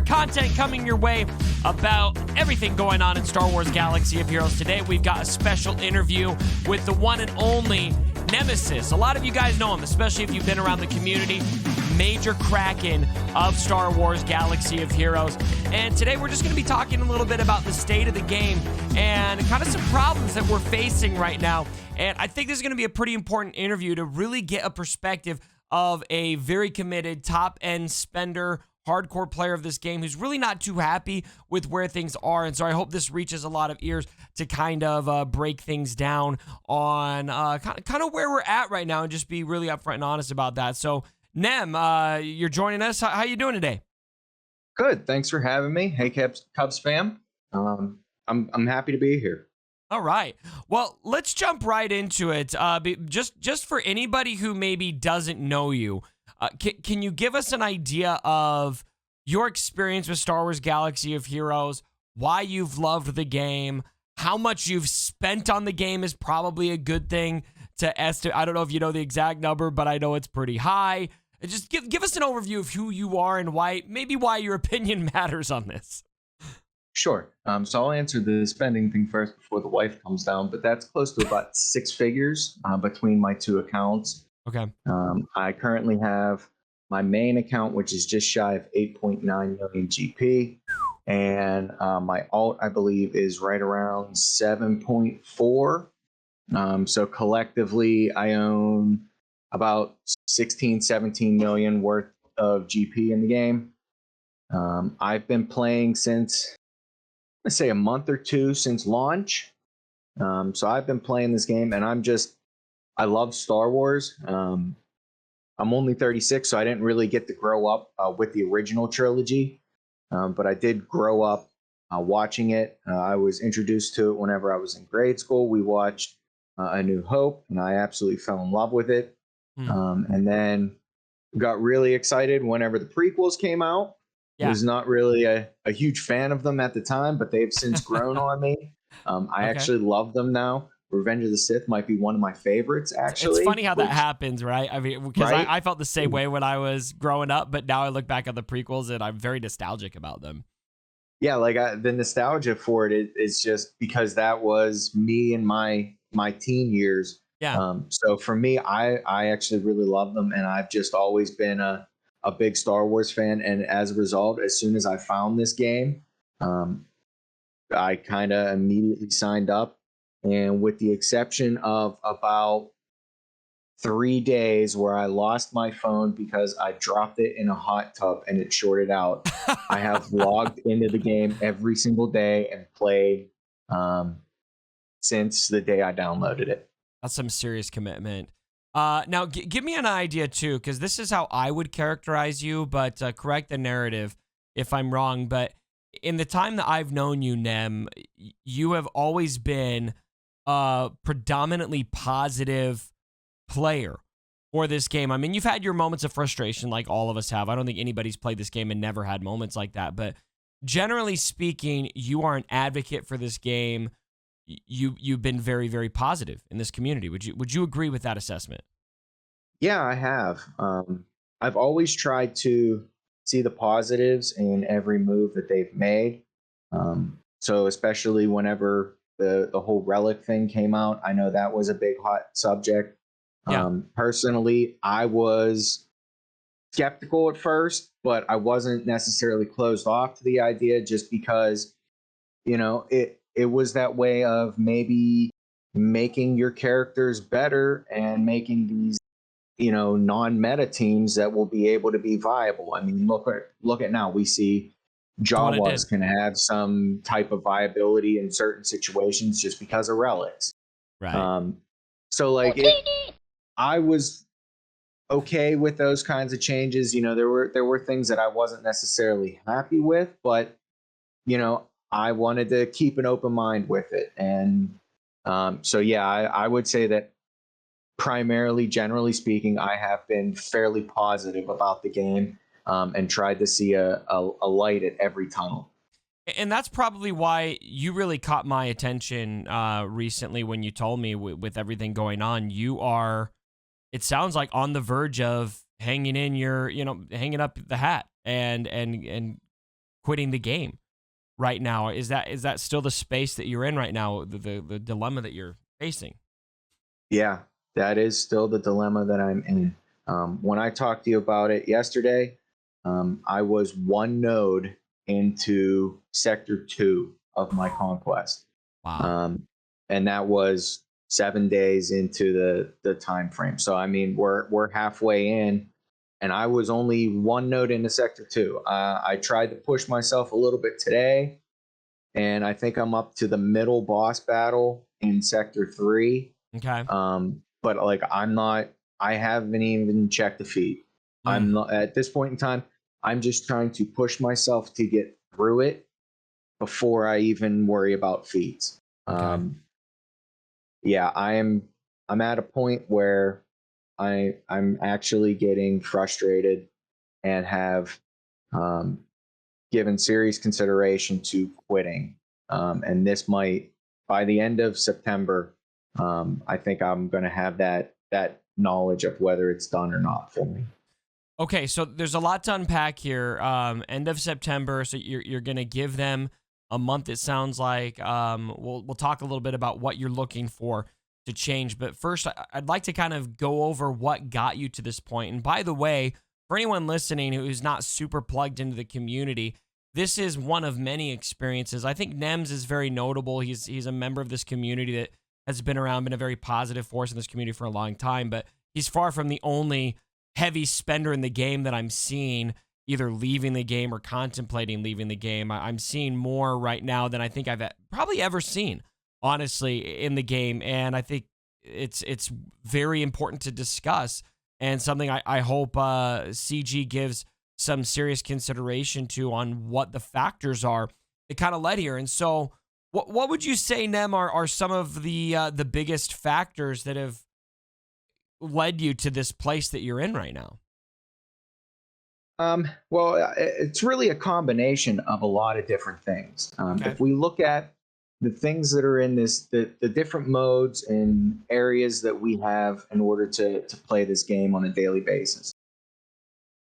more content coming your way about everything going on in Star Wars Galaxy of Heroes. Today, we've got a special interview with the one and only Nemesis. A lot of you guys know him, especially if you've been around the community. Major kraken of Star Wars Galaxy of Heroes. And today we're just going to be talking a little bit about the state of the game and kind of some problems that we're facing right now. And I think this is going to be a pretty important interview to really get a perspective of a very committed top-end spender, hardcore player of this game who's really not too happy with where things are. And so I hope this reaches a lot of ears to kind of break things down on kind of where we're at right now and just be really upfront and honest about that. So Nem, you're joining us. How you doing today? Good. Thanks for having me. Hey, Cubs fam. I'm happy to be here. All right. Well, let's jump right into it. Just for anybody who maybe doesn't know you, can you give us an idea of your experience with Star Wars Galaxy of Heroes, why you've loved the game, how much you've spent on the game is probably a good thing to estimate. I don't know if you know the exact number, but I know it's pretty high. Just give us an overview of who you are and why your opinion matters on this. Sure. So I'll answer the spending thing first before the wife comes down, but that's close to about six figures between my two accounts. Okay. I currently have my main account, which is just shy of 8.9 million GP, and my alt, I believe, is right around 7.4. So collectively, I own about 16, 17 million worth of GP in the game. I've been playing since, let's say, a month or two since launch. So I've been playing this game, and I love Star Wars. I'm only 36, so I didn't really get to grow up with the original trilogy, but I did grow up watching it. I was introduced to it whenever I was in grade school. We watched A New Hope, and I absolutely fell in love with it. And then got really excited whenever the prequels came out. Yeah. Was not really a huge fan of them at the time, but they've since grown on me. I actually love them now. Revenge of the Sith might be one of my favorites, actually. It's funny how that happens, right? I mean, because right? I felt the same way when I was growing up, but now I look back at the prequels and I'm very nostalgic about them. Yeah, like the nostalgia for it is just because that was me in my teen years. Yeah. So for me, I actually really love them, and I've just always been a big Star Wars fan. And as a result, as soon as I found this game, I kind of immediately signed up. And with the exception of about 3 days where I lost my phone because I dropped it in a hot tub and it shorted out, I have logged into the game every single day and played since the day I downloaded it. That's some serious commitment. Now, give me an idea, too, because this is how I would characterize you, but correct the narrative if I'm wrong. But in the time that I've known you, Nem, you have always been a predominantly positive player for this game. I mean, you've had your moments of frustration like all of us have. I don't think anybody's played this game and never had moments like that. But generally speaking, you are an advocate for this game. You've been very, very positive in this community. Would you agree with that assessment? Yeah, I have. I've always tried to see the positives in every move that they've made. So especially whenever the whole Relic thing came out, I know that was a big hot subject. Yeah. Personally, I was skeptical at first, but I wasn't necessarily closed off to the idea just because, it was that way of maybe making your characters better and making these, non-meta teams that will be able to be viable. I mean, look at now. We see Jawas can have some type of viability in certain situations just because of relics. Right. So I was okay with those kinds of changes. There were things that I wasn't necessarily happy with, but I wanted to keep an open mind with it. And so, yeah, I would say that primarily, generally speaking, I have been fairly positive about the game and tried to see a light at every tunnel. And that's probably why you really caught my attention recently when you told me with everything going on, you are, it sounds like, on the verge of hanging in your, hanging up the hat and quitting the game right now. Is that still the space that you're in right now, the dilemma that you're facing? Yeah, that is still the dilemma that I'm in. When I talked to you about it yesterday, I was one node into Sector 2 of my Conquest. Wow. And that was 7 days into the time frame. So I mean, we're halfway in, and I was only one node into Sector 2. I tried to push myself a little bit today, and I think I'm up to the middle boss battle in Sector 3. Okay. But like I haven't even checked the feat. I'm not at this point in time. I'm just trying to push myself to get through it before I even worry about feats. Okay. Yeah, I'm at a point where I'm actually getting frustrated and have given serious consideration to quitting. And this might, by the end of September, I think I'm going to have that knowledge of whether it's done or not for me. Okay, so there's a lot to unpack here. End of September, so you're gonna give them a month. It sounds like. We'll talk a little bit about what you're looking for to change, but first, I'd like to kind of go over what got you to this point. And by the way, for anyone listening who's not super plugged into the community, this is one of many experiences. I think Nems is very notable. He's a member of this community that has been around, been a very positive force in this community for a long time, but he's far from the only heavy spender in the game that I'm seeing either leaving the game or contemplating leaving the game. I'm seeing more right now than I think I've probably ever seen, honestly, in the game. And I think it's very important to discuss, and something I hope CG gives some serious consideration to on what the factors are that kind of led here. And so what would you say, Nem, are some of the biggest factors that have led you to this place that you're in right now? Well, it's really a combination of a lot of different things. Okay. If we look at the things that are in this, the different modes and areas that we have in order to play this game on a daily basis,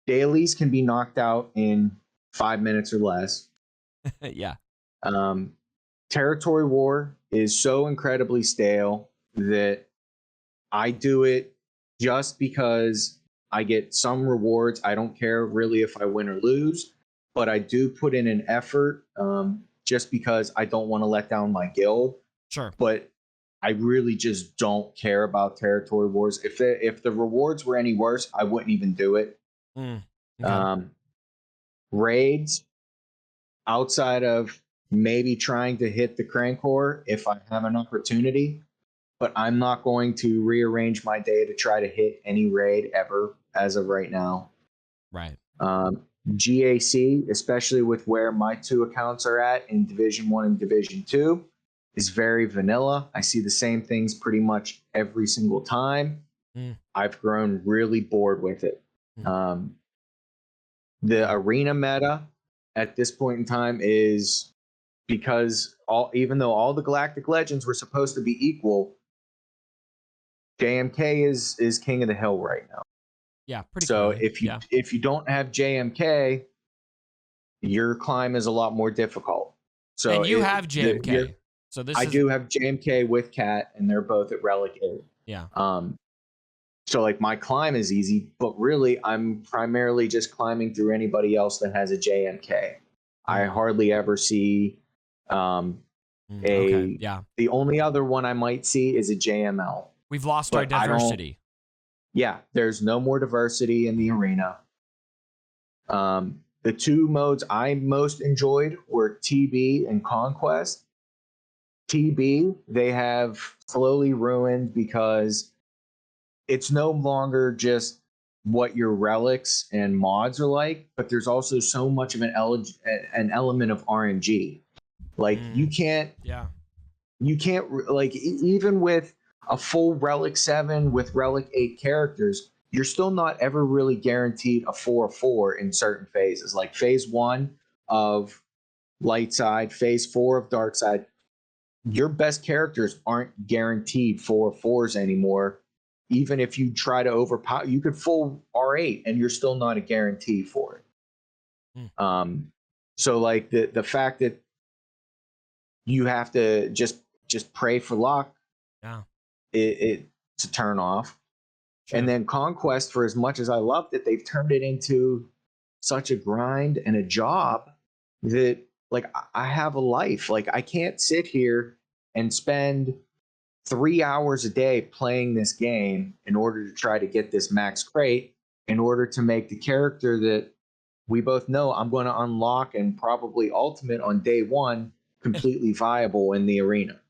dailies can be knocked out in 5 minutes or less. Yeah. Territory war is so incredibly stale that I do it just because I get some rewards. I don't care really if I win or lose, but I do put in an effort just because I don't want to let down my guild. Sure. But I really just don't care about territory wars. If the rewards were any worse, I wouldn't even do it. Okay. Raids, outside of maybe trying to hit the Crankcore if I have an opportunity, but I'm not going to rearrange my day to try to hit any raid ever as of right now. Right. GAC, especially with where my two accounts are at in Division 1 and Division 2, is very vanilla. I see the same things pretty much every single time. I've grown really bored with it. The arena meta at this point in time is because even though all the Galactic Legends were supposed to be equal, JMK is king of the hill right now. Yeah, pretty so clearly. if you don't have JMK, your climb is a lot more difficult. So and you have JMK. So I do have JMK with Cat, and they're both at Relic 8. Yeah. So like my climb is easy, but really I'm primarily just climbing through anybody else that has a JMK. I hardly ever see the only other one I might see is a JML. We've lost our diversity. Yeah, there's no more diversity in the arena. The two modes I most enjoyed were TB and Conquest. TB, they have slowly ruined because it's no longer just what your relics and mods are like, but there's also so much of an element of RNG. Like you can't like even with a full Relic 7 with Relic 8 characters, you're still not ever really guaranteed a 4/4 in certain phases. Like phase 1 of Light Side, phase 4 of Dark Side, your best characters aren't guaranteed 4/4s anymore. Even if you try to overpower, you could full R8 and you're still not a guarantee for it. So like the fact that you have to just pray for luck, Yeah. it's a turn off. True. And then Conquest, for as much as I loved it, they've turned it into such a grind and a job that like I have a life. Like I can't sit here and spend 3 hours a day playing this game in order to try to get this max crate in order to make the character that we both know I'm going to unlock and probably ultimate on day one completely viable in the arena.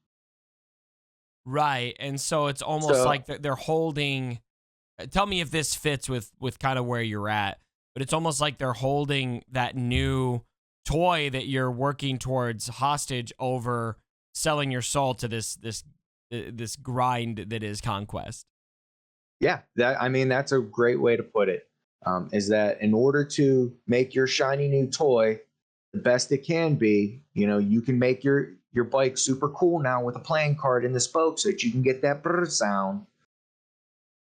Right. And so it's almost So like they're holding. Tell me if this fits with kind of where you're at, but it's almost like they're holding that new toy that you're working towards hostage over selling your soul to this grind that is Conquest. yeah, that I mean that's a great way to put it. Is that in order to make your shiny new toy the best it can be, you can make your bike super cool now with a playing card in the spoke so that you can get that brr sound.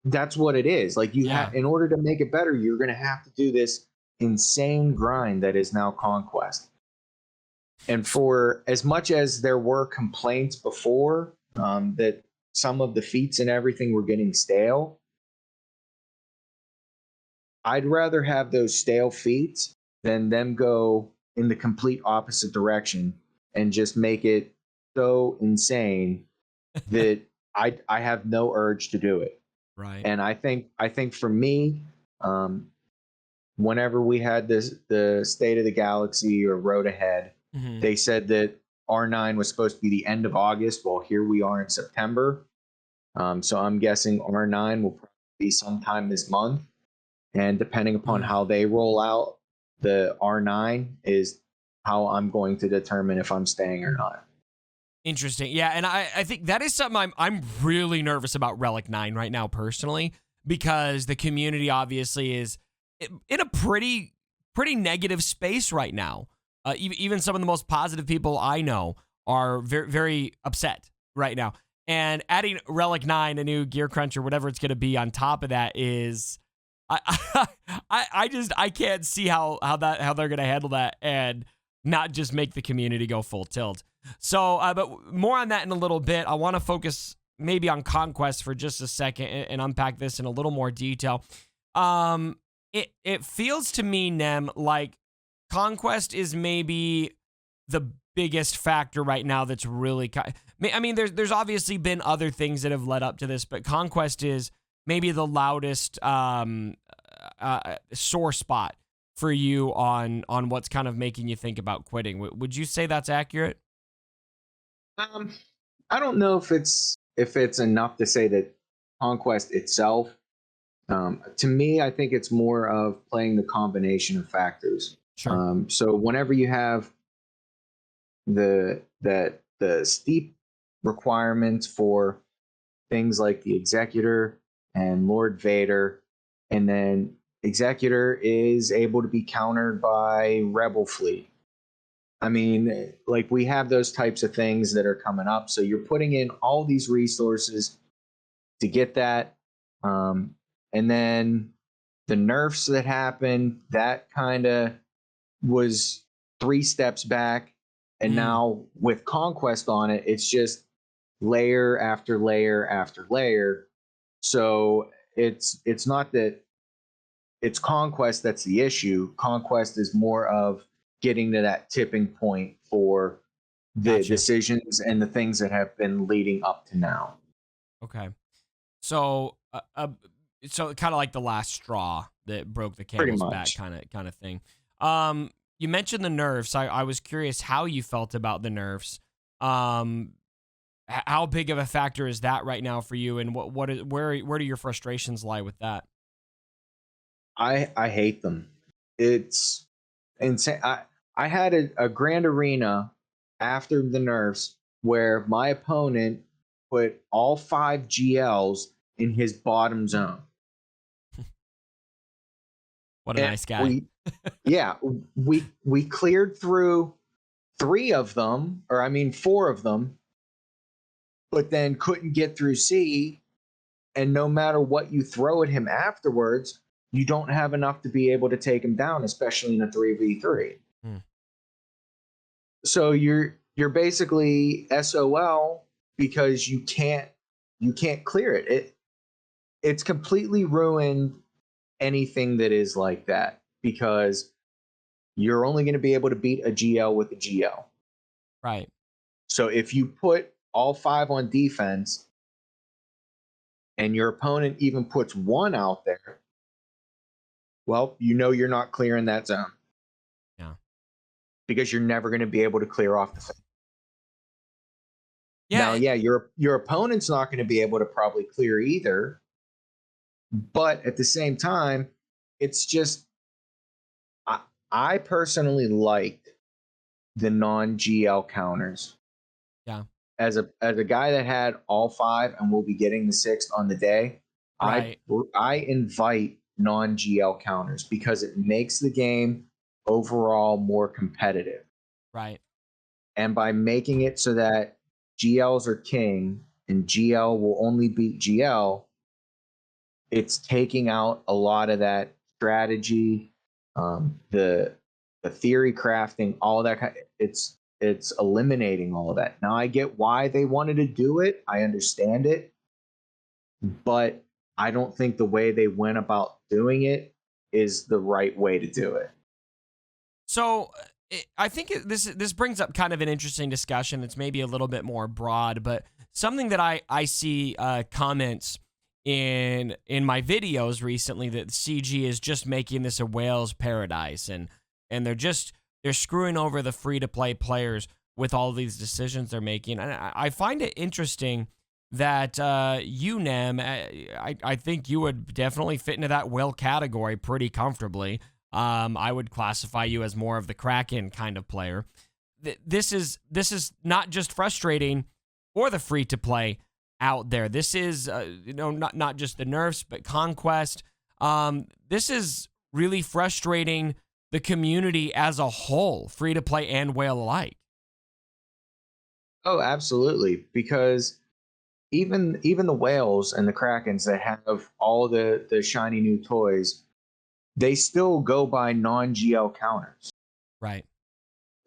That's what it is. Like you Yeah. have, in order to make it better, you're going to have to do this insane grind that is now Conquest. And for as much as there were complaints before that some of the feats and everything were getting stale, I'd rather have those stale feats than them go in the complete opposite direction and just make it so insane that I have no urge to do it. Right. And I think for me, whenever we had the State of the Galaxy or Road Ahead, Hmm. they said that R9 was supposed to be the end of August. Well, here we are in September. So I'm guessing R9 will probably be sometime this month. And depending upon how they roll out the R9 is how I'm going to determine if I'm staying or not. Interesting. Yeah, and I think that is something I'm really nervous about Relic 9 right now personally, because the community obviously is in a pretty negative space right now. Even some of the most positive people I know are very, very upset right now. And adding Relic 9, a new gear crunch or whatever it's going to be on top of that is I can't see how they're going to handle that and not just make the community go full tilt. So, but more on that in a little bit. I want to focus maybe on Conquest for just a second and unpack this in a little more detail. It feels to me, Nem, like Conquest is maybe the biggest factor right now that's really. I mean, there's obviously been other things that have led up to this, but Conquest is maybe the loudest sore spot for you on what's kind of making you think about quitting. Would you say that's accurate? I don't know if it's enough to say that Conquest itself. To me, I think it's more of playing the combination of factors. Sure. So whenever you have the steep requirements for things like the Executor and Lord Vader, and then Executor is able to be countered by Rebel Fleet. I mean, like we have those types of things that are coming up. So you're putting in all these resources to get that. And then the nerfs that happened, that kind of was 3 steps back. And now with Conquest on it, it's just layer after layer after layer. So it's not that it's Conquest that's the issue. Conquest is more of getting to that tipping point for the Gotcha. decisions and the things that have been leading up to now. Okay. So, so kind of like the last straw that broke the Pretty camel's back, much. kind of thing. You mentioned the nerfs. I was curious how you felt about the nerfs. How big of a factor is that right now for you, and where do your frustrations lie with that? I hate them. It's insane. I had a grand arena after the nerfs where my opponent put all 5 GLs in his bottom zone. What a And nice guy. we cleared through 3 of them, or I mean 4 of them, but then couldn't get through C. And no matter what you throw at him afterwards, you don't have enough to be able to take him down, especially in a 3v3. So you're basically SOL because you can't clear it. It's completely ruined anything that is like that because you're only going to be able to beat a GL with a GL. Right. So if you put all 5 on defense and your opponent even puts 1 out there, well, you're not clearing that zone. Yeah. Because you're never going to be able to clear off the thing. Yeah. Now, yeah, your opponent's not going to be able to probably clear either, but at the same time, it's just I personally like the non-GL counters. Yeah. As a guy that had all 5 and will be getting the 6th on the day, Right. I invite non-GL counters because it makes the game overall more competitive. Right. And by making it so that GLs are king and GL will only beat GL, it's taking out a lot of that strategy, the theory crafting, all that kind. It's eliminating all of that. Now I get why they wanted to do it. I understand it, but I don't think the way they went about doing it is the right way to do it. So I think this brings up kind of an interesting discussion that's maybe a little bit more broad, but something that I see comments in my videos recently that CG is just making this a whale's paradise, and they're screwing over the free to play players with all these decisions they're making. And I find it interesting that you, Nem, I think you would definitely fit into that whale category pretty comfortably. I would classify you as more of the Kraken kind of player. This is not just frustrating for the free to play out there. This is not just the nerfs, but Conquest. This is really frustrating the community as a whole, free to play and whale alike. Oh, absolutely. Because even the whales and the Krakens that have all the shiny new toys, they still go by non-GL counters. Right.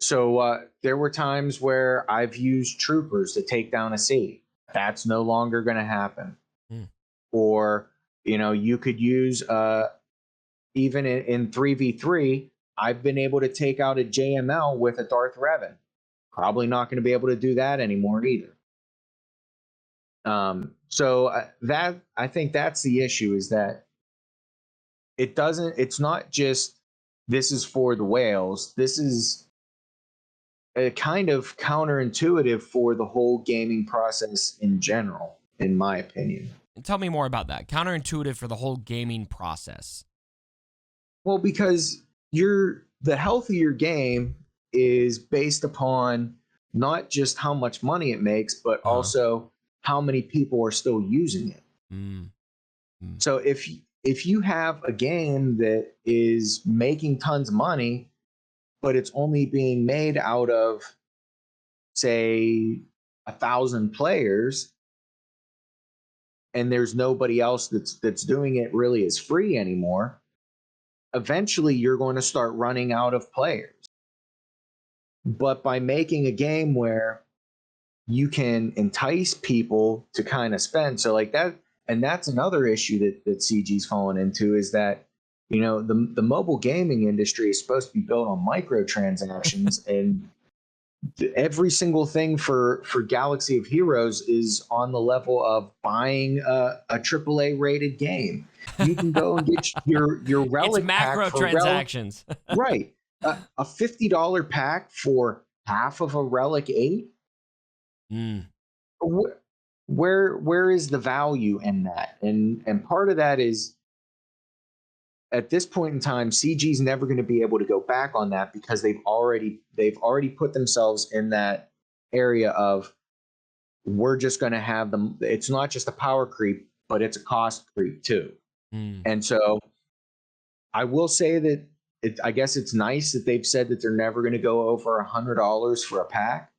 So there were times where I've used troopers to take down a C. That's no longer going to happen. Or you could use even in 3v3, I've been able to take out a JML with a Darth Revan. Probably not going to be able to do that anymore either. So that I think that's the issue, is that it's not just this is for the whales. This is a kind of counterintuitive for the whole gaming process in general, in my opinion. And tell me more about that. Counterintuitive for the whole gaming process. Well, because the health of your game is based upon not just how much money it makes, but also how many people are still using it. So if you have a game that is making tons of money, but it's only being made out of, say, 1,000 players, and there's nobody else that's doing it really as free anymore, eventually you're going to start running out of players. But by making a game where you can entice people to kind of spend, so like that, and that's another issue that CG's fallen into, is that the mobile gaming industry is supposed to be built on microtransactions, and every single thing for Galaxy of Heroes is on the level of buying a AAA rated game. You can go and get your Relic it's macro pack for transactions. right. A $50 pack for half of a Relic 8. Where is the value in that? And part of that is, at this point in time, CG's never going to be able to go back on that, because they've already put themselves in that area of, we're just going to have them. It's not just a power creep, but it's a cost creep too. And so I will say that I guess it's nice that they've said that they're never going to go over $100 for a pack.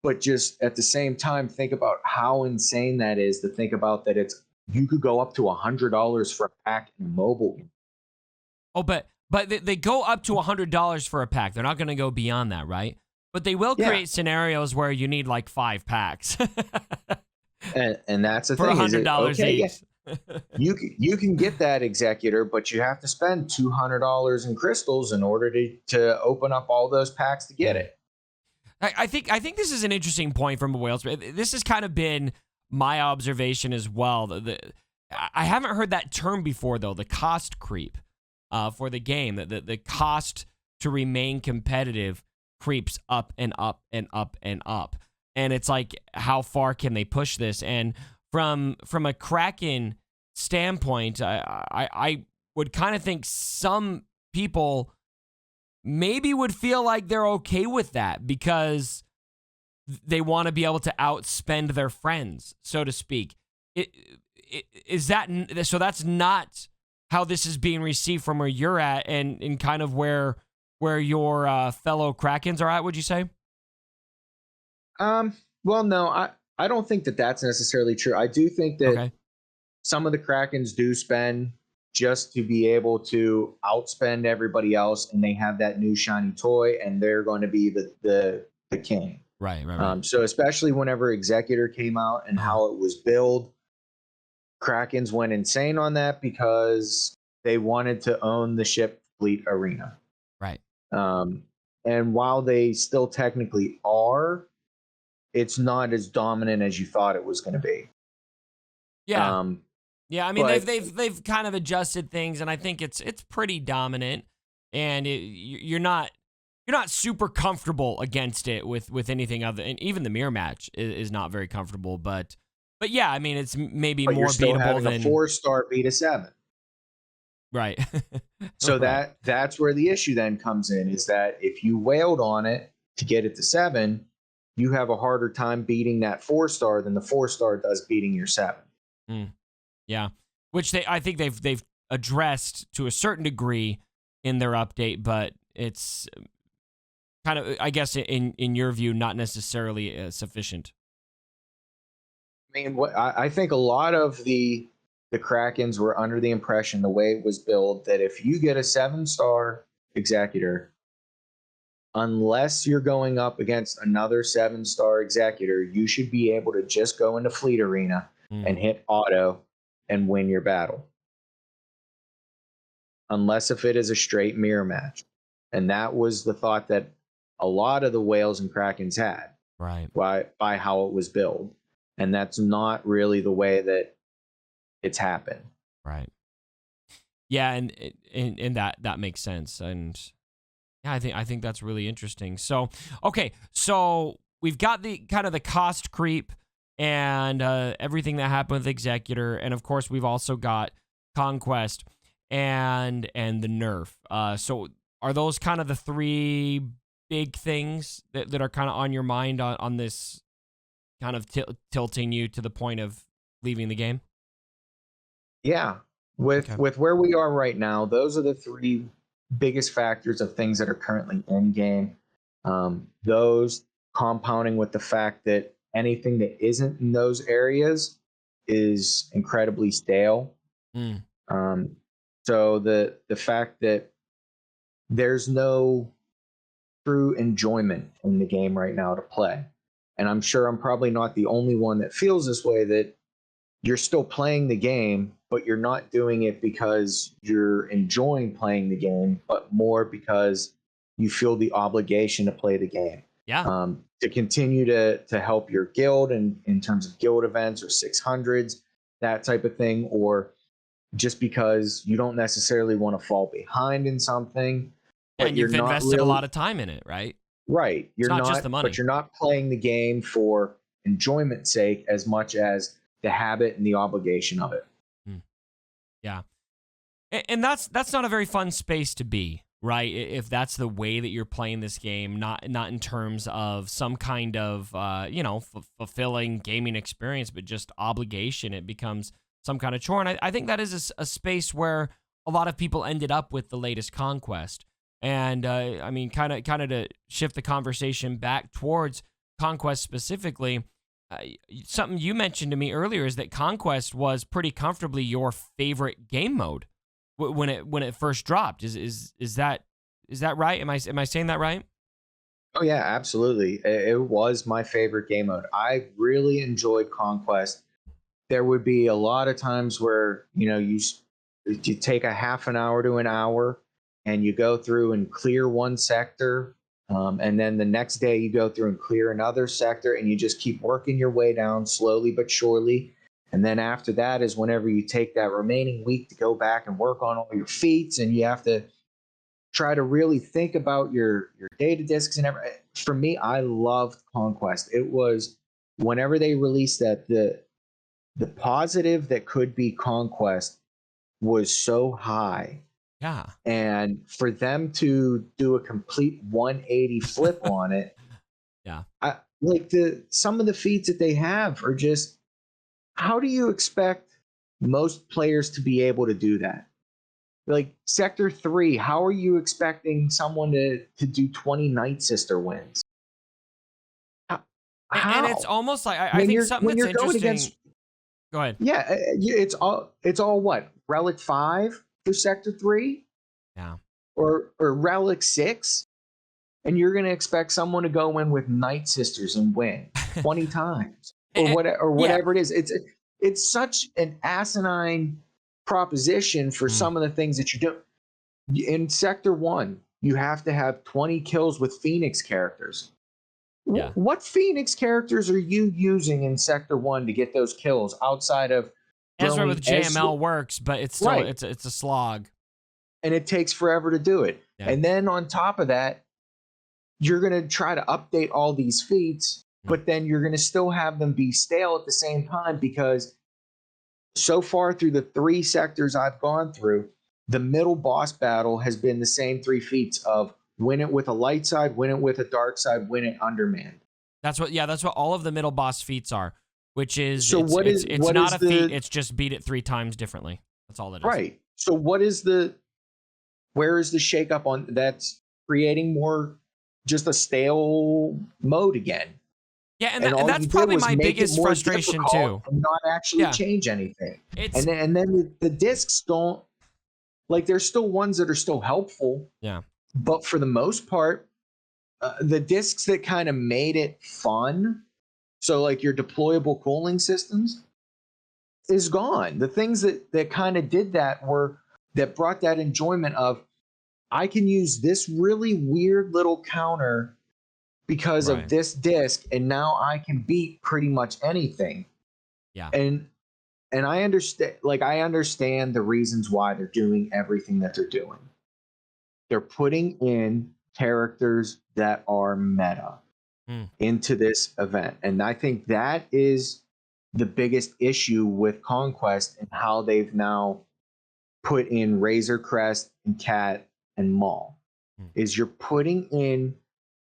But just at the same time, think about how insane that is, to think about that you could go up to $100 for a pack in mobile. Oh, but they go up to $100 for a pack. They're not going to go beyond that, right? But they will Yeah. create scenarios where you need like 5 packs And that's the for thing. Is it $100 okay? Yeah, each. you can get that Executor, but you have to spend $200 in crystals in order to open up all those packs to get it. I think this is an interesting point from a Wales. This has kind of been my observation as well. I haven't heard that term before though. The cost creep for the game. The cost to remain competitive creeps up and up and up and up. And it's like, how far can they push this? And from a Kraken standpoint, I would kind of think some people maybe would feel like they're okay with that because they want to be able to outspend their friends, so to speak. Is that so? That's not how this is being received from where you're at, and kind of where your fellow Krakens are at. Would you say? Well, no, I don't think that that's necessarily true. I do think that some of the Krakens do spend just to be able to outspend everybody else, and they have that new shiny toy, and they're going to be the king. Right. So especially whenever Executor came out and how it was billed, Krakens went insane on that because they wanted to own the ship fleet arena. Right. And while they still technically are, it's not as dominant as you thought it was going to be. Yeah. Yeah, I mean, but they've kind of adjusted things, and I think it's pretty dominant, and you're not super comfortable against it with anything other, and even the mirror match is not very comfortable, but yeah, I mean, it's maybe more you're still beatable having than a 4-star beat a 7. Right. So Right. that's where the issue then comes in, is that if you wailed on it to get it to 7, you have a harder time beating that 4-star than the 4-star does beating your 7. Yeah, which I think they've addressed to a certain degree in their update, but it's kind of, I guess, in your view, not necessarily sufficient. I mean, I think a lot of the Krakens were under the impression, the way it was built, that if you get a 7-star Executor, unless you're going up against another 7-star Executor, you should be able to just go into Fleet Arena and hit auto and win your battle. Unless if it is a straight mirror match. And that was the thought that a lot of the Whales and Krakens had. Right. By how it was built. And that's not really the way that it's happened. Right. Yeah, and that makes sense. And yeah, I think that's really interesting. So, okay, so we've got the kind of the cost creep and everything that happened with Executor, and of course we've also got Conquest and the nerf. So are those kind of the 3 big things that are kind of on your mind on this kind of tilting you to the point of leaving the game? Yeah. With where we are right now, those are the 3 biggest factors of things that are currently in game. Those compounding with the fact that anything that isn't in those areas is incredibly stale. So the fact that there's no true enjoyment in the game right now to play. And I'm sure I'm probably not the only one that feels this way, that you're still playing the game, but you're not doing it because you're enjoying playing the game, but more because you feel the obligation to play the game. Yeah. To continue to help your guild in terms of guild events or 600s, that type of thing, or just because you don't necessarily want to fall behind in something. And you've invested a lot of time in it, right? Right. You're not just the money. But you're not playing the game for enjoyment's sake as much as the habit and the obligation of it. Yeah. And that's not a very fun space to be, right? If that's the way that you're playing this game, not in terms of some kind of fulfilling gaming experience, but just obligation. It becomes some kind of chore. And I think that is a space where a lot of people ended up with the latest Conquest. And I mean, kind of to shift the conversation back towards Conquest specifically, something you mentioned to me earlier is that Conquest was pretty comfortably your favorite game mode when it first dropped. Is that right? Am I saying that right? Oh yeah, absolutely. It was my favorite game mode. I really enjoyed Conquest. There would be a lot of times where you take a half an hour to an hour and you go through and clear one sector, and then the next day you go through and clear another sector, and you just keep working your way down slowly but surely. And then after that is whenever you take that remaining week to go back and work on all your feats, and you have to try to really think about your data disks and everything. For me, I loved Conquest. It was whenever they released that, the positive that could be Conquest was so high. Yeah. And for them to do a complete 180 flip on it, Yeah. like some of the feats that they have are just, how do you expect most players to be able to do that? Like Sector 3, how are you expecting someone to do 20 Night Sister wins? And it's How? almost like I think something When that's you're going interesting. against, Go ahead. yeah, it's all what? Relic 5 for Sector 3 Yeah. or Relic 6, and you're going to expect someone to go in with Night Sisters and win 20 times or Yeah. whatever it is. It's such an asinine proposition for Mm, some of the things that you do. In Sector 1, you have to have 20 kills with Phoenix characters. yeah. What Phoenix characters are you using in Sector 1 to get those kills outside of Ezra with throwing JML works, but it's still right? it's a slog. And it takes forever to do it. Yeah. And then on top of that, you're going to try to update all these feats, but then you're going to still have them be stale at the same time, because so far through the 3 sectors I've gone through, the middle boss battle has been the same 3 feats of win it with a light side, win it with a dark side, win it undermanned. That's what all of the middle boss feats are, which is So it's not a feat, it's just beat it 3 times differently. That's all it is. Right. So where is the shakeup on that's creating more just a stale mode again? Yeah, and And all that's you did probably was my make it biggest more frustration difficult too. and not actually Yeah. change anything. It's And then the discs don't, like, there's still ones that are still helpful, yeah. but for the most part, the discs that kind of made it fun, so like your deployable cooling systems, is gone. The things that kind of did that brought that enjoyment of, I can use this really weird little counter because of Right. this disc, and now I can beat pretty much anything. Yeah. And I understand the reasons why they're doing everything that they're doing. They're putting in characters that are meta into this event. And I think that is the biggest issue with Conquest and how they've now put in Razor Crest and Cat and Maul. Is you're putting in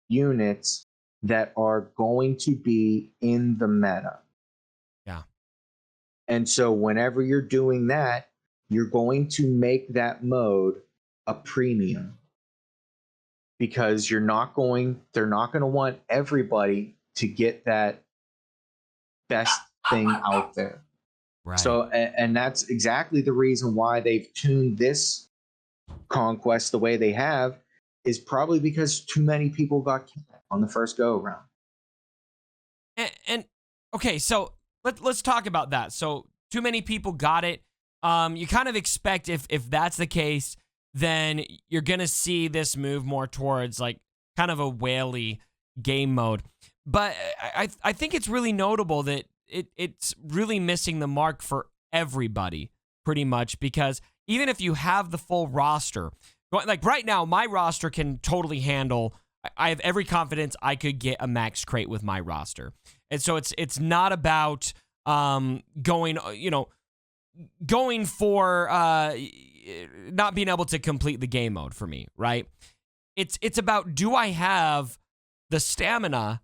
units that are going to be in the meta. Yeah. And so whenever you're doing that, you're going to make that mode a premium, because they're not going to want everybody to get that best thing out there. Right. So, and that's exactly the reason why they've tuned this Conquest the way they have, is probably because too many people got killed on the first go around. And okay, so let's talk about that. So too many people got it. You kind of expect if that's the case, then you're gonna see this move more towards like kind of a whaley game mode. But I think it's really notable that it's really missing the mark for everybody pretty much, because even if you have the full roster, like right now, my roster can totally handle. I have every confidence I could get a max crate with my roster. And so it's not about going for not being able to complete the game mode for me, right? It's about, do I have the stamina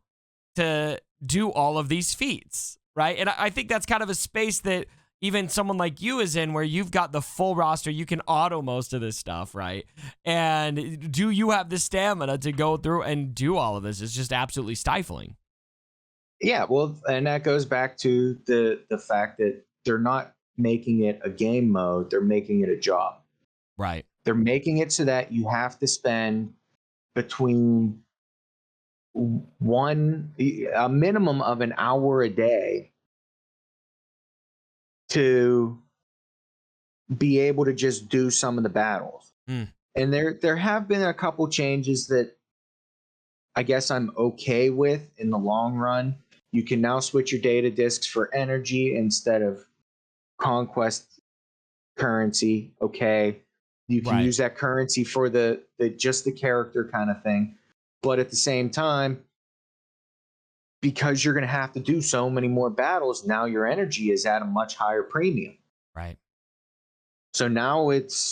to do all of these feats, right? And I think that's kind of a space that even someone like you is in, where you've got the full roster, you can auto most of this stuff, right? And do you have the stamina to go through and do all of this? It's just absolutely stifling. Yeah, well, and that goes back to the fact that they're not making it a game mode, they're making it a job. Right. They're making it so that you have to spend between a minimum of an hour a day to be able to just do some of the battles. And there have been a couple changes that I guess I'm okay with in the long run. You can now switch your data discs for energy instead of Conquest currency. Okay. You can use that currency for the just the character kind of thing. But at the same time, because you're going to have to do so many more battles, now your energy is at a much higher premium. Right. So now it's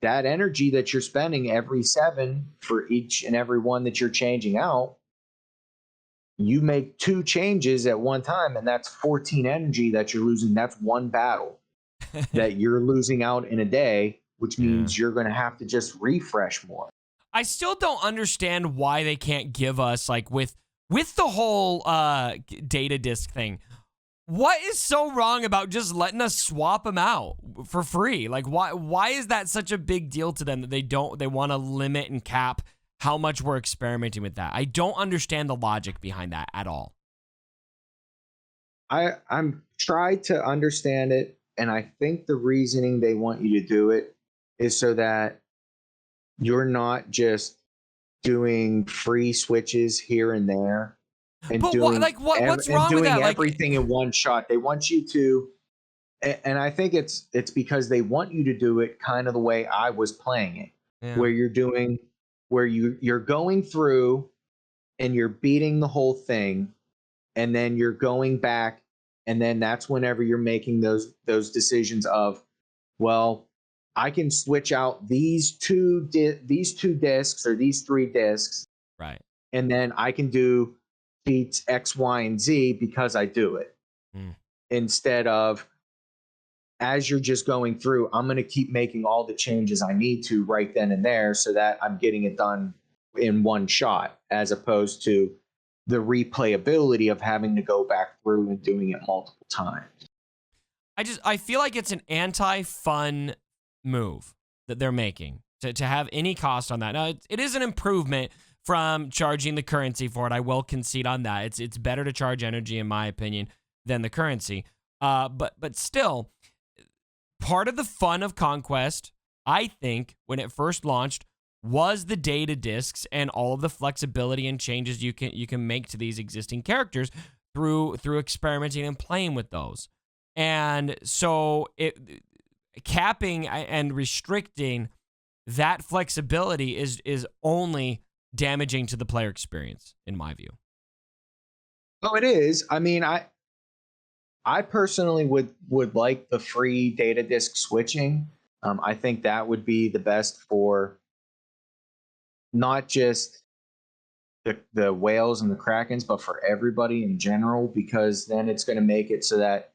that energy that you're spending every 7 for each and every one that you're changing out. You make 2 changes at one time, and that's 14 energy that you're losing. That's one battle that you're losing out in a day, which means you're going to have to just refresh more. I still don't understand why they can't give us, like, with the whole data disk thing. What is so wrong about just letting us swap them out for free? Like, why is that such a big deal to them that they want to limit and cap how much we're experimenting with that? I don't understand the logic behind that at all. I'm trying to understand it, and I think the reasoning they want you to do it is so that you're not just doing free switches here and there and but doing what's wrong with that? Everything in one shot. They want you to, and I think it's because they want you to do it kind of the way I was playing it, where you're going through and you're beating the whole thing, and then you're going back, and then that's whenever you're making those decisions of, well, I can switch out these two discs or these 3 discs, right? And then I can do feats X, Y, and Z because I do it. Instead of, as you're just going through, I'm going to keep making all the changes I need to right then and there so that I'm getting it done in one shot, as opposed to the replayability of having to go back through and doing it multiple times. I feel like it's an anti-fun move that they're making to have any cost on that. Now, it is an improvement from charging the currency for it. I will concede on that. It's better to charge energy, in my opinion, than the currency. But still, part of the fun of Conquest, I think, when it first launched, was the data discs and all of the flexibility and changes you can make to these existing characters through experimenting and playing with those. And so capping and restricting that flexibility is only damaging to the player experience, in my view. Oh, it is. I mean, I personally would like the free data disk switching. I think that would be the best for not just the whales and the krakens, but for everybody in general, because then it's going to make it so that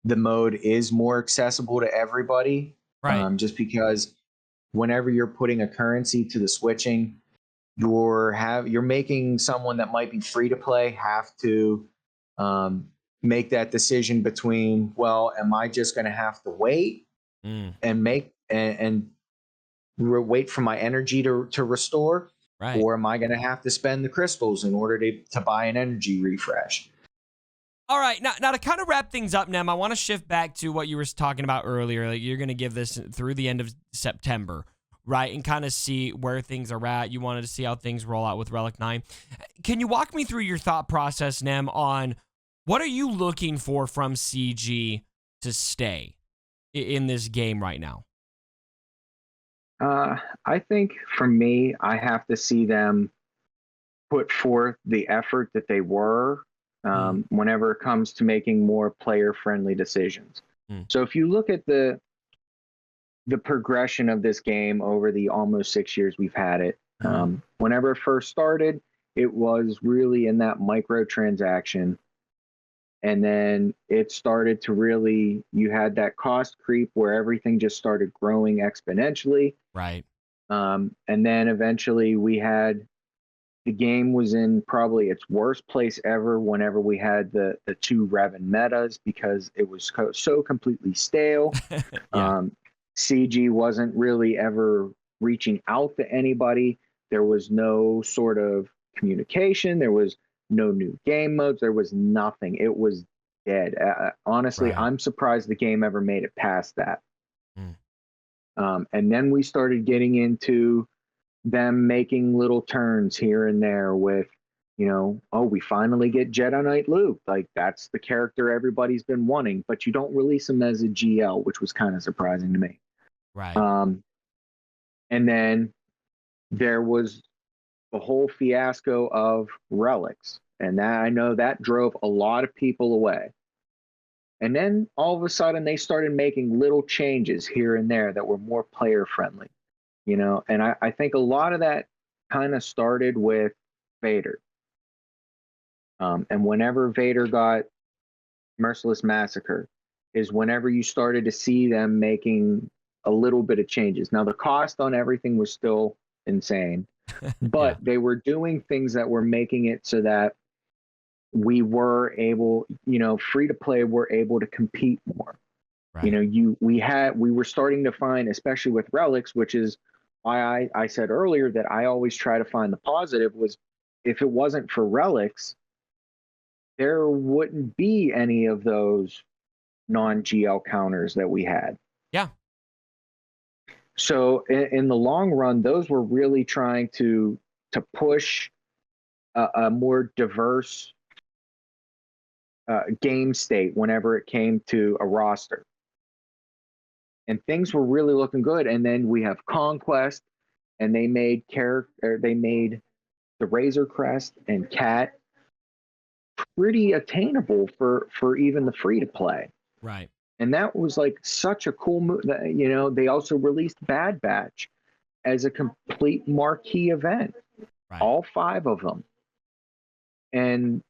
the mode is more accessible to everybody. Right. Just because whenever you're putting a currency to the switching, you're making someone that might be free to play have to make that decision between, well, am I just going to have to wait and wait for my energy to restore, right, or am I going to have to spend the crystals in order to buy an energy refresh? All right, now to kind of wrap things up, Nem, I want to shift back to what you were talking about earlier. Like, you're going to give this through the end of September, right, and kind of see where things are at. You wanted to see how things roll out with Relic 9. Can you walk me through your thought process, Nem, on what are you looking for from CG to stay in this game right now? I think for me, I have to see them put forth the effort that they were whenever it comes to making more player-friendly decisions. So if you look at the progression of this game over the almost 6 years we've had it, whenever it first started, it was really in that microtransaction. And then it started to really, you had that cost creep where everything just started growing exponentially. Right. And then eventually the game was in probably its worst place ever whenever we had the 2 Revan metas, because it was so completely stale. CG wasn't really ever reaching out to anybody. There was no sort of communication. There was no new game modes. There was nothing. It was dead. Honestly, Right. I'm surprised the game ever made it past that. Mm. And then we started getting into them making little turns here and there with, oh, we finally get Jedi Knight Luke. Like, that's the character everybody's been wanting, but you don't release him as a GL, which was kind of surprising to me. Right. And then there was the whole fiasco of relics. And that, I know that drove a lot of people away. And then all of a sudden they started making little changes here and there that were more player friendly, and I think a lot of that kind of started with Vader. And whenever Vader got Merciless Massacre is whenever you started to see them making a little bit of changes. Now, the cost on everything was still insane, but they were doing things that were making it so that we were able, free to play, were able to compete more. Right. We were starting to find, especially with relics, which is why I said earlier that I always try to find the positive, was if it wasn't for relics, there wouldn't be any of those non-GL counters that we had. Yeah. So in the long run, those were really trying to push a more diverse game state whenever it came to a roster. And things were really looking good. And then we have Conquest, and they made the Razor Crest and Cat pretty attainable for even the free to play. Right. And that was like such a cool move. They also released Bad Batch as a complete marquee event, Right. all 5 of them. And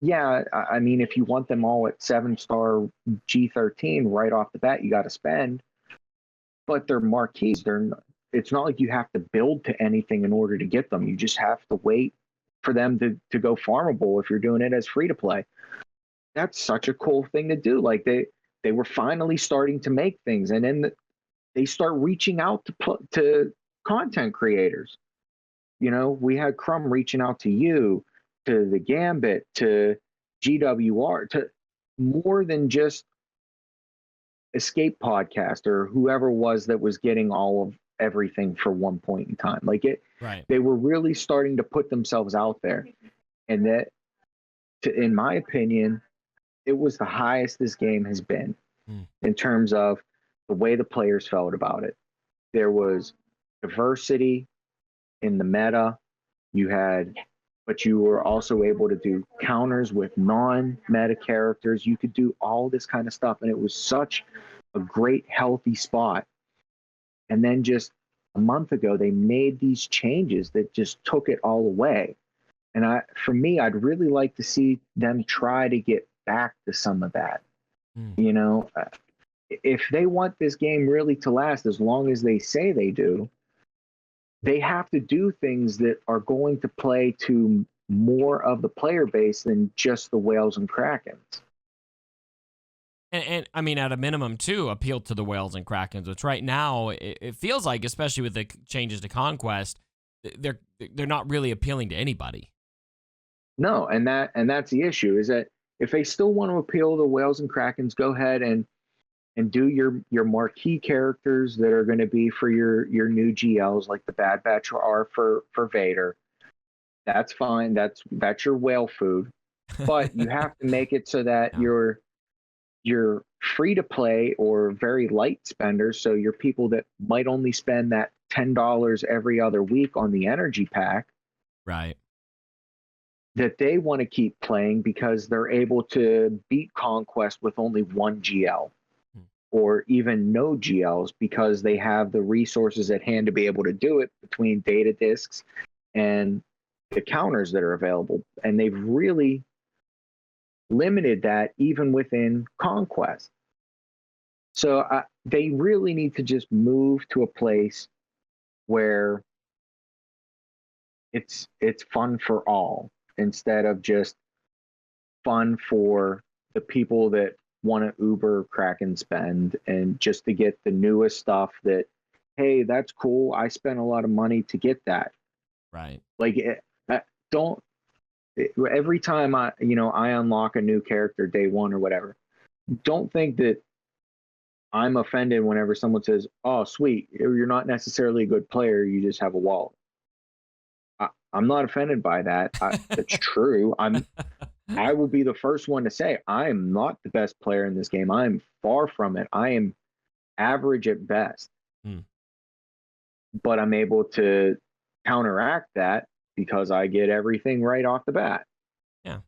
yeah, I mean, if you want them all at 7-star G13 right off the bat, you got to spend. But they're marquees. It's not like you have to build to anything in order to get them. You just have to wait for them to go farmable if you're doing it as free to play. That's such a cool thing to do. Like they were finally starting to make things, and then they start reaching out to content creators. We had Crumb reaching out to you, to the Gambit, to GWR, to more than just Escape Podcast or whoever was that was getting all of everything for one point in time. Like Right. they were really starting to put themselves out there, and that, in my opinion, it was the highest this game has been in terms of the way the players felt about it. There was diversity in the meta. But you were also able to do counters with non-meta characters. You could do all this kind of stuff, and it was such a great, healthy spot. And then just a month ago, they made these changes that just took it all away. And for me, I'd really like to see them try to get back to some of that. If they want this game really to last as long as they say they do, they have to do things that are going to play to more of the player base than just the whales and krakens. And I mean, at a minimum, too, appeal to the whales and krakens, which right now it feels like, especially with the changes to Conquest, they're not really appealing to anybody. No, and that's the issue, is that if they still want to appeal to whales and krakens, go ahead and do your marquee characters that are going to be for your new GLs, like the Bad Batch are for Vader. That's fine. That's your whale food. But you have to make it so that you're free to play or very light spenders. So your people that might only spend that $10 every other week on the energy pack. Right. That they want to keep playing because they're able to beat Conquest with only 1 GL. Or even no GLs, because they have the resources at hand to be able to do it between data disks and the counters that are available. And they've really limited that even within Conquest. So they really need to just move to a place where it's fun for all, instead of just fun for the people that want to Uber, crack, and spend, and just to get the newest stuff that, hey, that's cool. I spent a lot of money to get that. Right. Like don't, every time I unlock a new character day one or whatever, don't think that I'm offended whenever someone says, "Oh, sweet, you're not necessarily a good player. You just have a wallet." I'm not offended by that. It's true. I will be the first one to say I am not the best player in this game. I am far from it. I am average at best. But I'm able to counteract that because I get everything right off the bat. Yeah.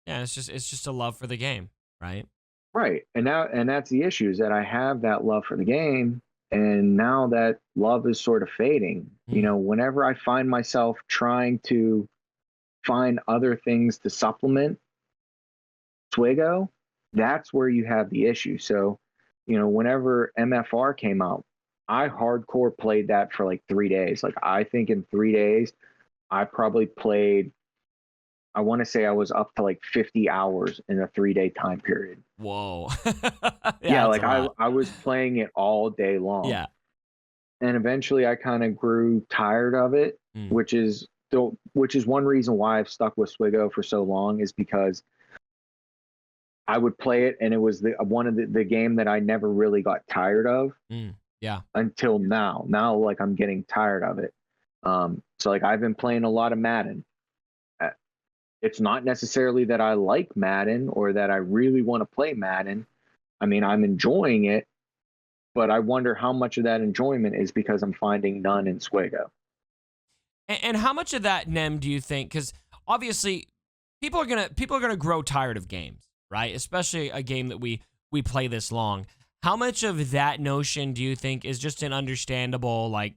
Yeah, it's just a love for the game, right? Right. And that's the issue, is that I have that love for the game, and now that love is sort of fading. Whenever I find myself trying to find other things to supplement SWGoH, that's where you have the issue. So, whenever MFR came out, I hardcore played that for like 3 days. Like, I think in 3 days, I probably played, I want to say I was up to like 50 hours in a 3-day time period. Whoa. Yeah, like I was playing it all day long. Yeah. And eventually I kind of grew tired of it, which is one reason why I've stuck with SWGoH for so long, is because I would play it and it was one of the game that I never really got tired of. Yeah. Until now. Now, like, I'm getting tired of it. So like, I've been playing a lot of Madden. It's not necessarily that I like Madden or that I really want to play Madden. I mean, I'm enjoying it, but I wonder how much of that enjoyment is because I'm finding none in SWGoH. And how much of that, Nem, do you think? Because obviously, people are gonna grow tired of games, right? Especially a game that we play this long. How much of that notion do you think is just an understandable, like,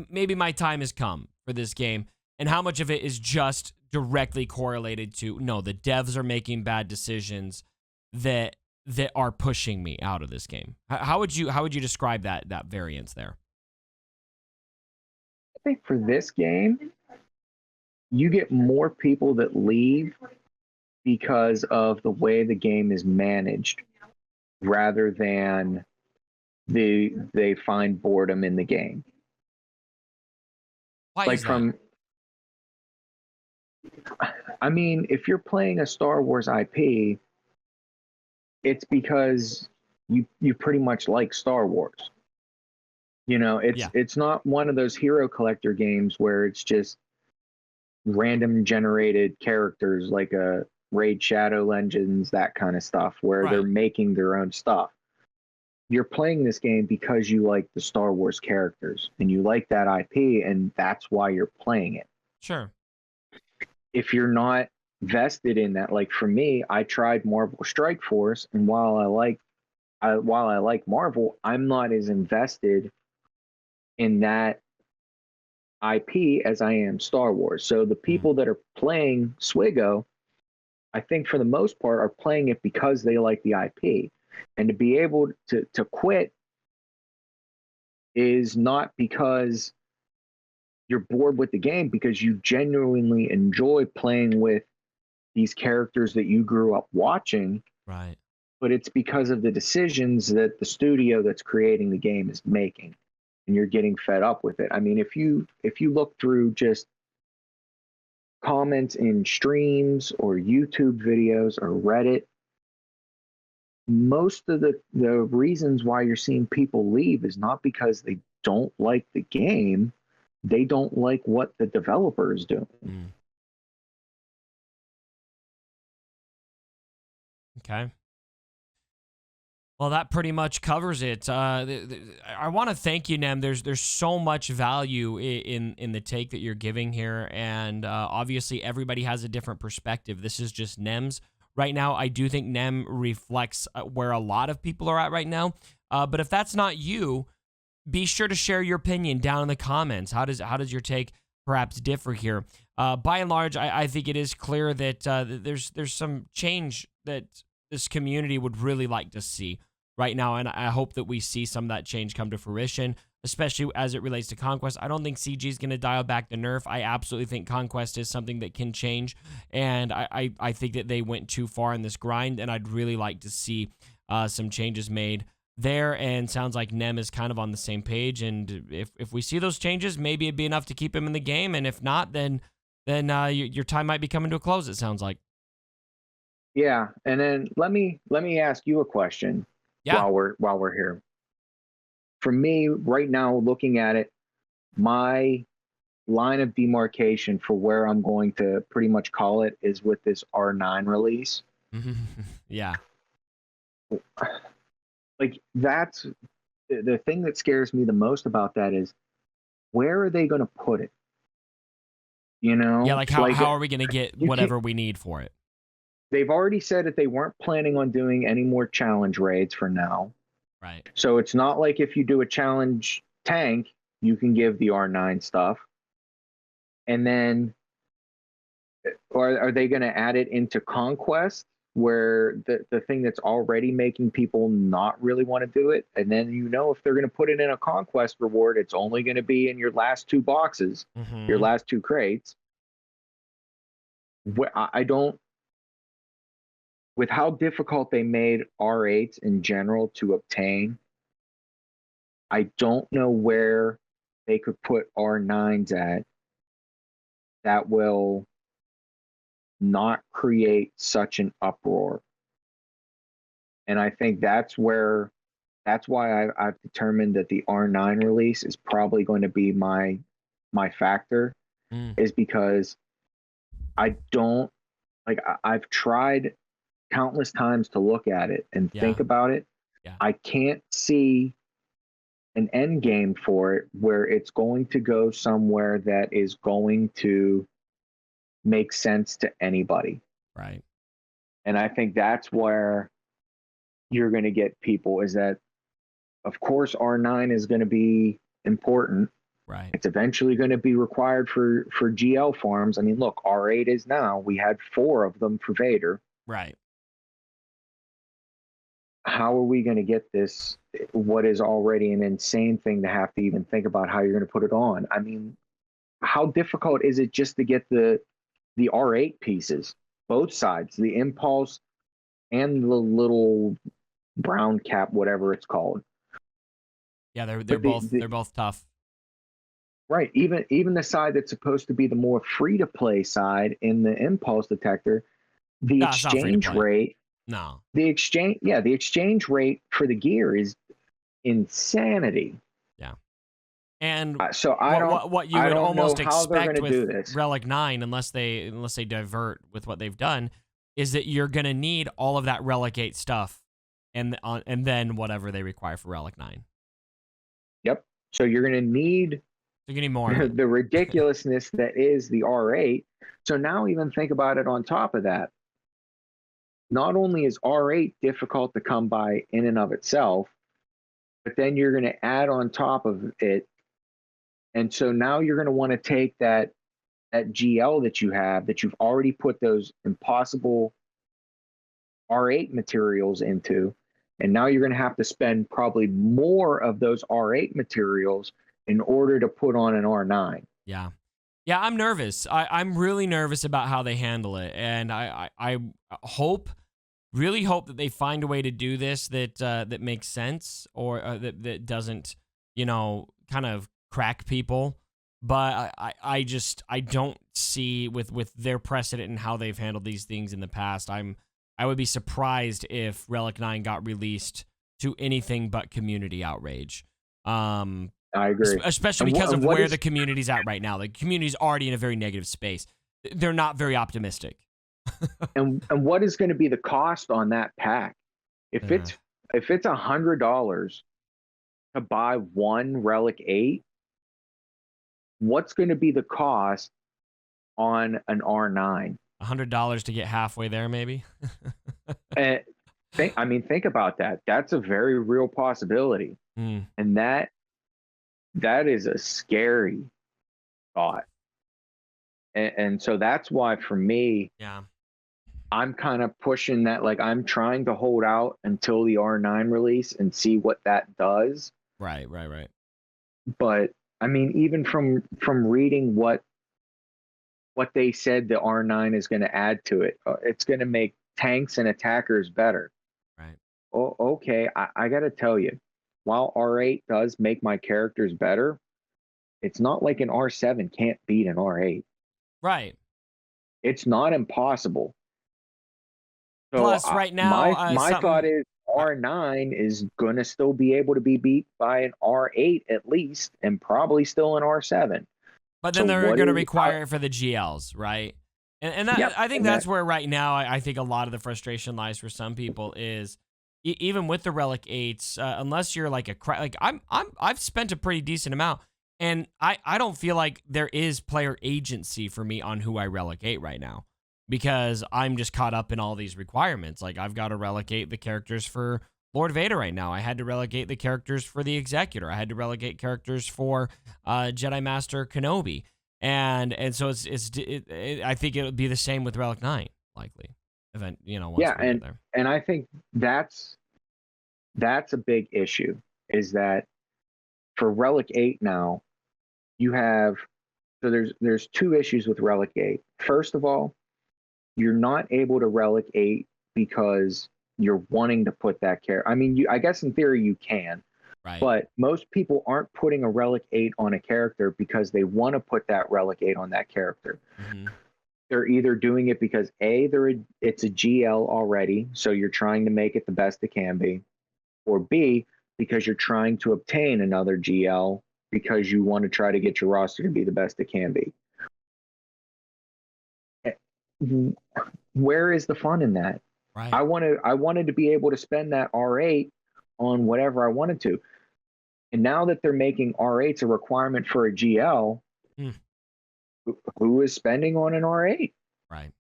maybe my time has come for this game, and how much of it is just directly correlated to, no, the devs are making bad decisions that are pushing me out of this game? How would you describe that variance there? I think for this game, you get more people that leave because of the way the game is managed, rather than they find boredom in the game. Why like is that? I mean, if you're playing a Star Wars IP, it's because you pretty much like Star Wars. It's not one of those hero collector games where it's just random generated characters like a Raid Shadow Legends, that kind of stuff, where they're making their own stuff. You're playing this game because you like the Star Wars characters and you like that IP, and that's why you're playing it. Sure. If you're not vested in that, like for me, I tried Marvel Strike Force, and while I like Marvel, I'm not as invested in that IP as I am Star Wars. So the people that are playing SWGoH, I think for the most part, are playing it because they like the IP. And to be able to quit is not because you're bored with the game, because you genuinely enjoy playing with these characters that you grew up watching. Right. But it's because of the decisions that the studio that's creating the game is making, and you're getting fed up with it. I mean, if you look through just comments in streams or YouTube videos or Reddit, most of the reasons why you're seeing people leave is not because they don't like the game. They don't like what the developer is doing. Okay. Well, that pretty much covers it. I want to thank you, Nem. There's so much value in the take that you're giving here, and obviously everybody has a different perspective. This is just Nem's right now. I do think Nem reflects where a lot of people are at right now. But if that's not you, be sure to share your opinion down in the comments. How does your take perhaps differ here? By and large, I think it is clear that there's some change that this community would really like to see right now, and I hope that we see some of that change come to fruition, especially as it relates to Conquest. I don't think CG is going to dial back the nerf. I absolutely think Conquest is something that can change, and I think that they went too far in this grind, and I'd really like to see some changes made there, and sounds like Nem is kind of on the same page. And if we see those changes, maybe it'd be enough to keep him in the game. And if not, then your time might be coming to a close. It sounds like. Yeah, and then let me ask you a question. Yeah. While we're here. For me, right now, looking at it, my line of demarcation for where I'm going to pretty much call it is with this R9 release. Yeah. Like, that's the thing that scares me the most about that is, where are they going to put it? You know? Yeah, like how are we going to get whatever we need for it? They've already said that they weren't planning on doing any more challenge raids for now. Right. So it's not like if you do a challenge tank, you can give the R9 stuff. And then, are they going to add it into Conquest, where the thing that's already making people not really want to do it? And then, if they're going to put it in a Conquest reward, it's only going to be in your last 2 boxes, your last 2 crates. I don't, with how difficult they made R8s in general to obtain, I don't know where they could put R9s at that will not create such an uproar. And I think that's why I've determined that the R9 release is probably going to be my factor, is because I don't, like, I've tried countless times to look at it and think about it. Yeah. I can't see an end game for it where it's going to go somewhere that is going to make sense to anybody. Right. And I think that's where you're going to get people, is that, of course, R9 is going to be important. Right. It's eventually going to be required for GL farms. I mean, look, R8 is now. We had 4 of them for Vader. Right. How are we going to get this, what is already an insane thing to have to even think about how you're going to put it on? I mean, how difficult is it just to get the R8 pieces, both sides, the Impulse and the little brown cap, whatever it's called? Yeah, they're both tough. Right. Even the side that's supposed to be the more free to play side in the Impulse detector, the exchange rate. No. The exchange rate for the gear is insanity. Yeah. And so what you would almost expect with Relic Relic 9, unless they divert with what they've done, is that you're gonna need all of that Relic 8 stuff, and then whatever they require for Relic 9. Yep. So you're gonna need more the ridiculousness that is the R8. So now even think about it on top of that. Not only is R8 difficult to come by in and of itself, but then you're going to add on top of it. And so now you're going to want to take that GL that you have, that you've already put those impossible R8 materials into, and now you're going to have to spend probably more of those R8 materials in order to put on an R9. Yeah. Yeah, I'm nervous. I'm really nervous about how they handle it. And I really hope that they find a way to do this that makes sense, or that doesn't, kind of crack people. But I don't see with their precedent and how they've handled these things in the past. I would be surprised if Relic 9 got released to anything but community outrage. I agree. Especially because of where the community's at right now. The community's already in a very negative space. They're not very optimistic. and what is going to be the cost on that pack? If it's $100 to buy one Relic 8, what's going to be the cost on an R9? $100 to get halfway there, maybe. Think about that. That's a very real possibility, and that is a scary thought. And so that's why, for me, I'm kind of pushing that. Like, I'm trying to hold out until the R9 release and see what that does. Right. But I mean, even from reading what they said the R9 is going to add to it, it's going to make tanks and attackers better. Right. Oh, okay, I got to tell you, while R8 does make my characters better, it's not like an R7 can't beat an R8. Right. It's not impossible. So Plus, right now, my thought something. is R9 is gonna still be able to be beat by an R8 at least, and probably still an R7. But So then they're what going to is require it for the GLs, right? And that, yep, I think and that's that where right now I think a lot of the frustration lies for some people is even with the Relic 8s, unless you're like like I've spent a pretty decent amount, and I don't feel like there is player agency for me on who I Relic 8 right now because I'm just caught up in all these requirements. Like I've got to relegate the characters for Lord Vader right now. I had to relegate the characters for the Executor. I had to relegate characters for Jedi Master Kenobi, and so I think it would be the same with Relic 9 likely event. Once yeah, we get there. and I think that's a big issue. Is that for Relic 8 now, you have so there's two issues with Relic 8. First of all, you're not able to Relic 8 because you're wanting to put that character. I mean, I guess in theory you can, Right. but most people aren't putting a Relic 8 on a character because they want to put that Relic 8 on that character. Mm-hmm. They're either doing it because it's a GL already, so you're trying to make it the best it can be, or B, because you're trying to obtain another GL because you want to try to get your roster to be the best it can be. Where is the fun in that? Right. I wanted to be able to spend that R8 on whatever I wanted to. And now that they're making R8s a requirement for a GL, who is spending on an R8? Right.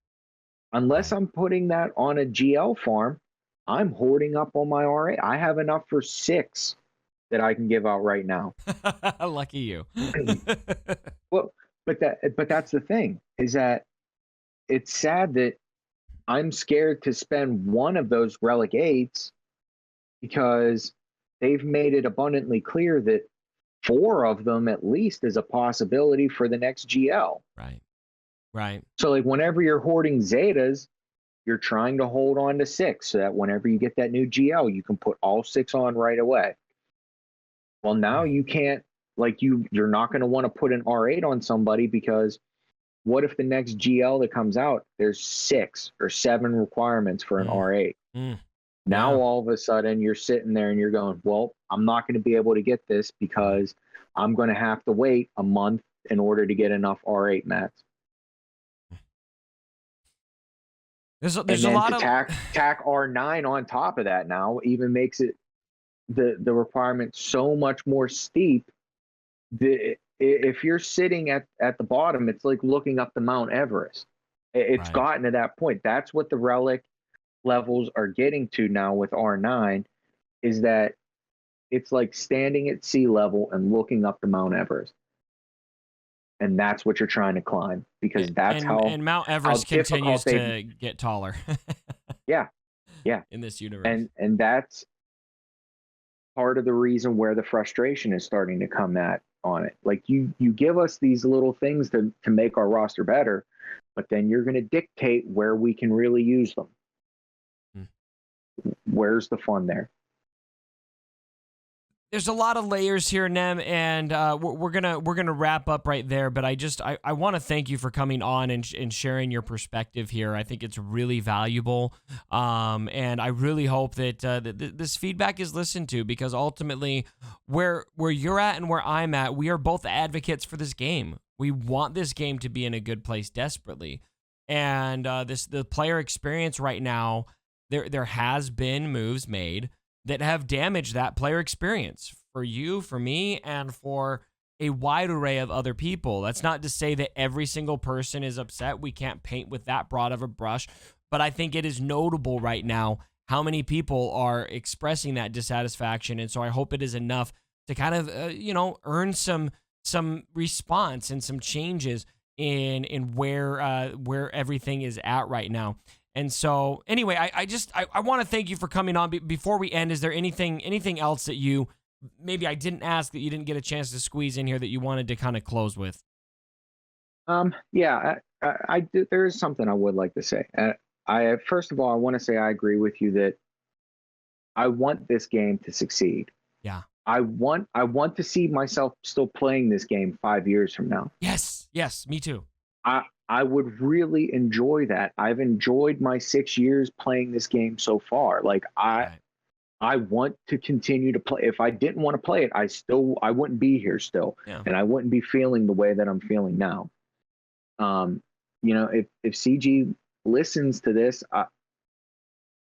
Unless Right. I'm putting that on a GL farm, I'm hoarding up on my R8. I have enough for 6 that I can give out right now. Lucky you. Well, but that's the thing, is that it's sad that I'm scared to spend one of those Relic 8s because they've made it abundantly clear that 4 of them at least is a possibility for the next GL. Right. Right. So like whenever you're hoarding Zetas, you're trying to hold on to 6 so that whenever you get that new GL, you can put all 6 on right away. Well, now you can't, like you're not going to want to put an R8 on somebody because what if the next GL that comes out, there's 6 or 7 requirements for an R8? Now, all of a sudden, you're sitting there and you're going, well, I'm not going to be able to get this because I'm going to have to wait a month in order to get enough R8 mats. There's and a then lot to of tack R9 on top of that now even makes it the requirement so much more steep. If you're sitting at the bottom, it's like looking up the Mount Everest. It's Right. gotten to that point. That's what the Relic levels are getting to now with R9, is that it's like standing at sea level and looking up the Mount Everest. And that's what you're trying to climb, because that's and Mount Everest continues difficult to get taller. yeah. In this universe. And that's part of the reason where the frustration is starting to come at on it. Like you give us these little things to make our roster better, but then you're going to dictate where we can really use them. Where's the fun there? There's a lot of layers here, Nem, and we're gonna wrap up right there. But I want to thank you for coming on and sharing your perspective here. I think it's really valuable, and I really hope that this feedback is listened to, because ultimately, where you're at and where I'm at, we are both advocates for this game. We want this game to be in a good place desperately, and the player experience right now, there has been moves made that have damaged that player experience for you, for me, and for a wide array of other people. That's not to say that every single person is upset. We can't paint with that broad of a brush, but I think it is notable right now how many people are expressing that dissatisfaction, and so I hope it is enough to kind of earn some response and some changes in where everything is at right now. And so, anyway, I want to thank you for coming on. Before we end, is there anything else that you maybe I didn't ask that you didn't get a chance to squeeze in here that you wanted to kind of close with? Yeah, there is something I would like to say. I first of all, I want to say I agree with you that I want this game to succeed. Yeah. I want to see myself still playing this game 5 years from now. Yes. Yes. Me too. I would really enjoy that. I've enjoyed my 6 years playing this game so far. Like I want to continue to play. If I didn't want to play it, I wouldn't be here still. Yeah. And I wouldn't be feeling the way that I'm feeling now. You know, if CG listens to this,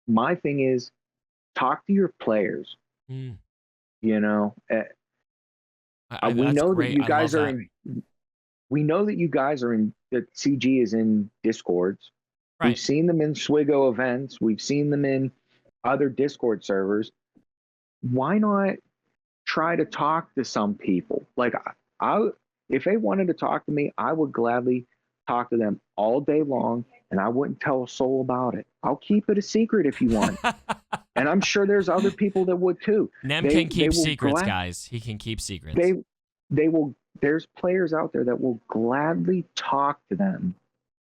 my thing is talk to your players. Mm. You know, we that's know great. that you guys I are love in. We know that you guys are in. That CG is in Discords. Right. We've seen them in SWGoH events. We've seen them in other Discord servers. Why not try to talk to some people? Like if they wanted to talk to me, I would gladly talk to them all day long, and I wouldn't tell a soul about it. I'll keep it a secret if you want. And I'm sure there's other people that would too. Nem can keep secrets, guys. He can keep secrets. They will. There's players out there that will gladly talk to them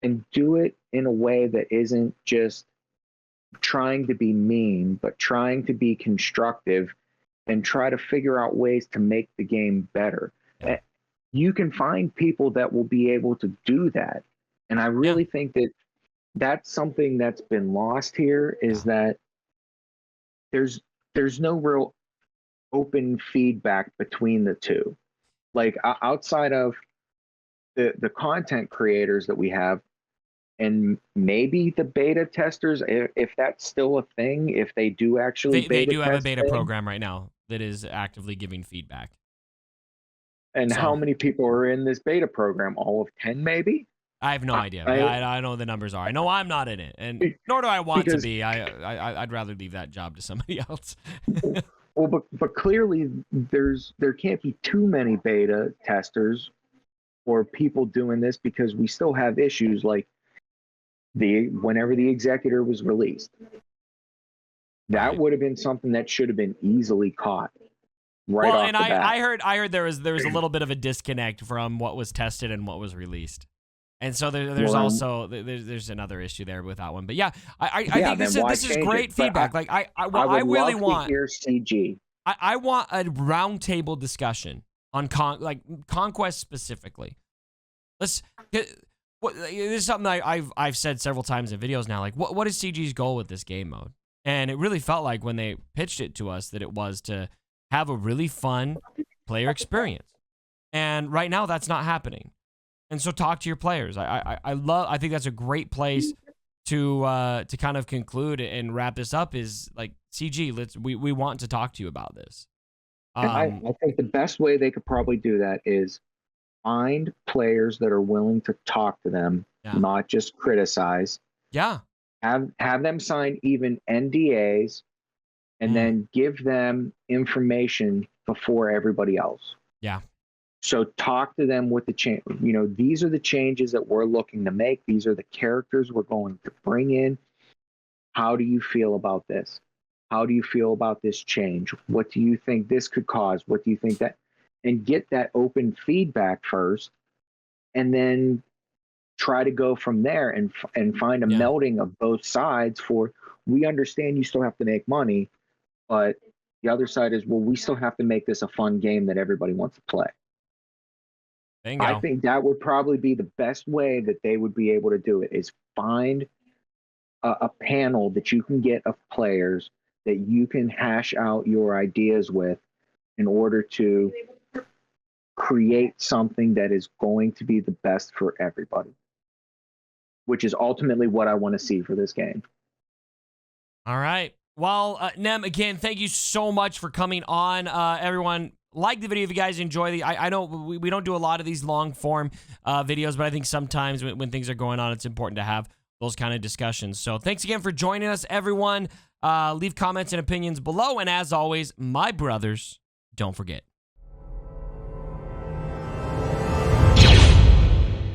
and do it in a way that isn't just trying to be mean, but trying to be constructive and try to figure out ways to make the game better. Yeah. You can find people that will be able to do that. And I really think that that's something that's been lost here, is that there's no real open feedback between the two. Like outside of the content creators that we have, and maybe the beta testers, if that's still a thing, if they do actually they do have a beta program right now that is actively giving feedback. And so, how many people are in this beta program? All of 10, maybe? I have no idea. I know what the numbers are. I know I'm not in it, and nor do I want to be. I'd rather leave that job to somebody else. Well, but clearly there can't be too many beta testers or people doing this, because we still have issues like whenever the Executor was released. That would have been something that should have been easily caught right off the bat. I heard there was a little bit of a disconnect from what was tested and what was released. And so there's also there's another issue there with that one. But yeah, I think this is great feedback. Like I really want to hear CG. I want a roundtable discussion on Conquest specifically. This is something I've said several times in videos now. Like what is CG's goal with this game mode? And it really felt like when they pitched it to us that it was to have a really fun player experience. And right now that's not happening. And so talk to your players. I think that's a great place to kind of conclude and wrap this up, is like, CG, we want to talk to you about this. I think the best way they could probably do that is find players that are willing to talk to them, not just criticize. Yeah. Have them sign even NDAs, and then give them information before everybody else. Yeah. So talk to them with the change. You know, these are the changes that we're looking to make. These are the characters we're going to bring in. How do you feel about this? How do you feel about this change? What do you think this could cause? What do you think that? And get that open feedback first, and then try to go from there and find a melding of both sides. For, we understand you still have to make money, but the other side is, well, we still have to make this a fun game that everybody wants to play. Bingo. I think that would probably be the best way that they would be able to do it, is find a panel that you can get of players that you can hash out your ideas with in order to create something that is going to be the best for everybody, which is ultimately what I want to see for this game. All right. Well, Nem, again, thank you so much for coming on. Everyone, like the video if you guys enjoy I know we don't do a lot of these long form videos, but I think sometimes when things are going on, it's important to have those kind of discussions. So thanks again for joining us, everyone. Leave comments and opinions below. And as always, my brothers, don't forget,